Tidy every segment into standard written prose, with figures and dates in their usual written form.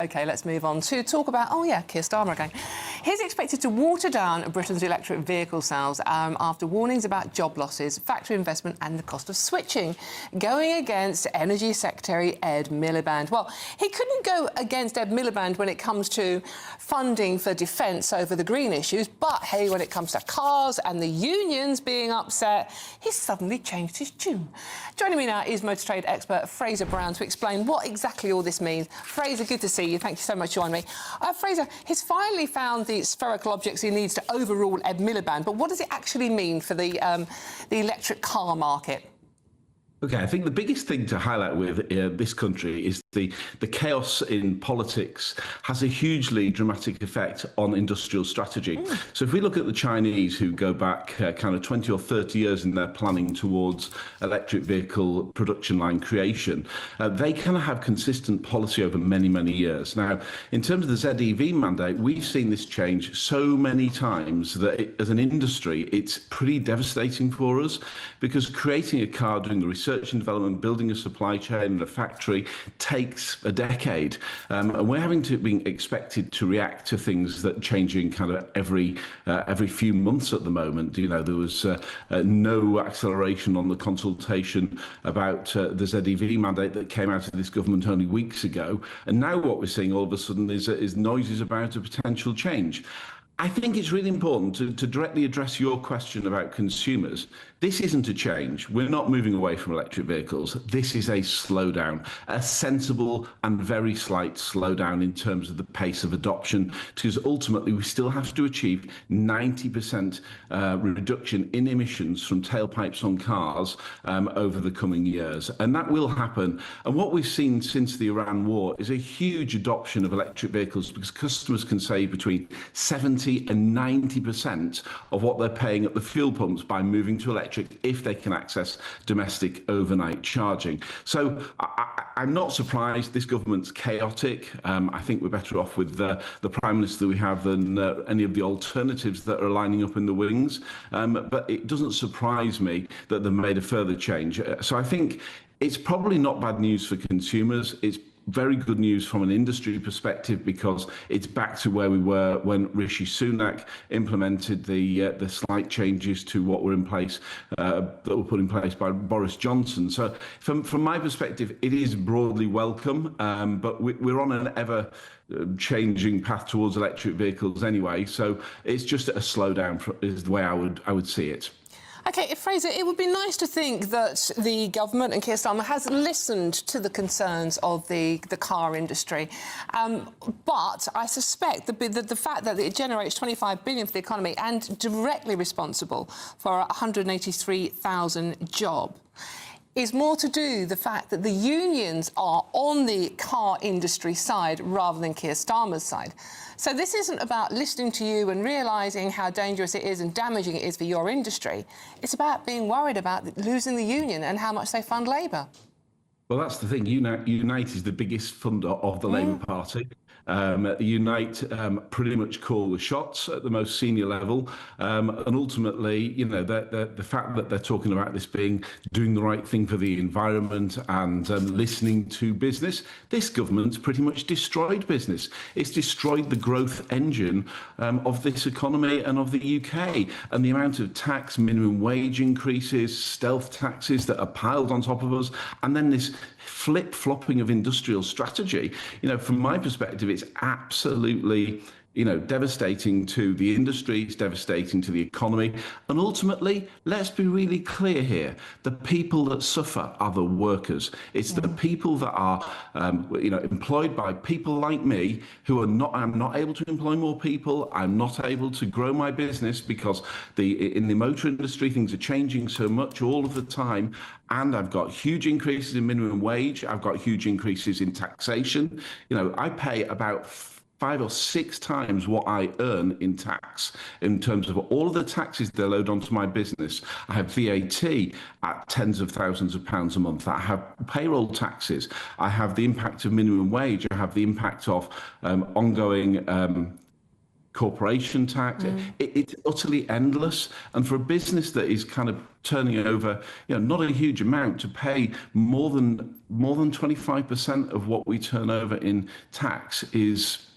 OK, let's move on to talk about, Keir Starmer again. He's expected to water down Britain's electric vehicle sales after warnings about job losses, factory investment and the cost of switching, going against Energy Secretary Ed Miliband. Well, he couldn't go against Ed Miliband when it comes to funding for defence over the green issues, but, hey, when it comes to cars and the unions being upset, he's suddenly changed his tune. Joining me now is motor trade expert Fraser Brown to explain what exactly all this means. Fraser, good to see you. Thank you so much for joining me. Fraser, he's finally found the spherical objects he needs to overrule Ed Miliband, but what does it actually mean for the electric car market? OK, I think the biggest thing to highlight with this country is the chaos in politics has a hugely dramatic effect on industrial strategy. So if we look at the Chinese, who go back kind of 20 or 30 years in their planning towards electric vehicle production line creation, they kind of have consistent policy over many, many years. Now, in terms of the ZEV mandate, we've seen this change so many times that as an industry, it's pretty devastating for us, because creating a car, doing the research and development, building a supply chain and a factory takes a decade. And we're having to be expected to react to things that are changing kind of every few months at the moment. You know, there was no acceleration on the consultation about the ZEV mandate that came out of this government only weeks ago. And now what we're seeing all of a sudden is noises about a potential change. I think it's really important to directly address your question about consumers. This isn't a change. We're not moving away from electric vehicles. This is a slowdown, a sensible and very slight slowdown in terms of the pace of adoption, because ultimately we still have to achieve 90% reduction in emissions from tailpipes on cars over the coming years. And that will happen. And what we've seen since the Iran war is a huge adoption of electric vehicles, because customers can save between 70 and 90% of what they're paying at the fuel pumps by moving to electric if they can access domestic overnight charging. So I'm not surprised this government's chaotic. I think we're better off with the Prime Minister we have than any of the alternatives that are lining up in the wings. But it doesn't surprise me that they've made a further change. So I think it's probably not bad news for consumers. It's very good news from an industry perspective, because it's back to where we were when Rishi Sunak implemented the slight changes to what were in place that were put in place by Boris Johnson. So from my perspective, it is broadly welcome, but we're on an ever changing path towards electric vehicles anyway. So it's just a slowdown is the way I would see it. OK, Fraser, it would be nice to think that the government and Keir Starmer has listened to the concerns of the car industry. But I suspect the fact that it generates 25 billion for the economy and directly responsible for 183,000 jobs is more to do the fact that the unions are on the car industry side rather than Keir Starmer's side. So this isn't about listening to you and realising how dangerous it is and damaging it is for your industry. It's about being worried about losing the union and how much they fund Labour. Well, that's the thing. Unite is the biggest funder of the Labour Party. Unite pretty much call the shots at the most senior level, and ultimately, you know, the fact that they're talking about this being doing the right thing for the environment and listening to business, this government's pretty much destroyed business. It's destroyed the growth engine of this economy and of the UK, and the amount of tax, minimum wage increases, stealth taxes that are piled on top of us, and then this flip-flopping of industrial strategy. You know, from my perspective, it's absolutely, you know, devastating to the industry, it's devastating to the economy. And ultimately, let's be really clear here, the people that suffer are the workers. It's the people that are, you know, employed by people like me who are not, I'm not able to employ more people, I'm not able to grow my business because in the motor industry, things are changing so much all of the time. And I've got huge increases in minimum wage, I've got huge increases in taxation. You know, I pay about 5 or 6 times what I earn in tax in terms of all of the taxes they load onto my business. I have VAT at tens of thousands of pounds a month. I have payroll taxes. I have the impact of minimum wage. I have the impact of ongoing corporation tax. It's utterly endless. And for a business that is kind of turning over, not a huge amount, to pay more than 25% of what we turn over in tax is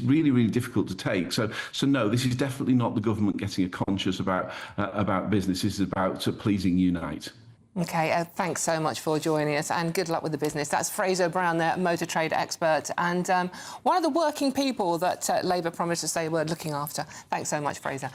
really, really difficult to take. So no, this is definitely not the government getting conscious about business. This is about pleasing Unite. OK, thanks so much for joining us, and good luck with the business. That's Fraser Brown, the motor trade expert, and one of the working people that Labour promised to say we're looking after. Thanks so much, Fraser.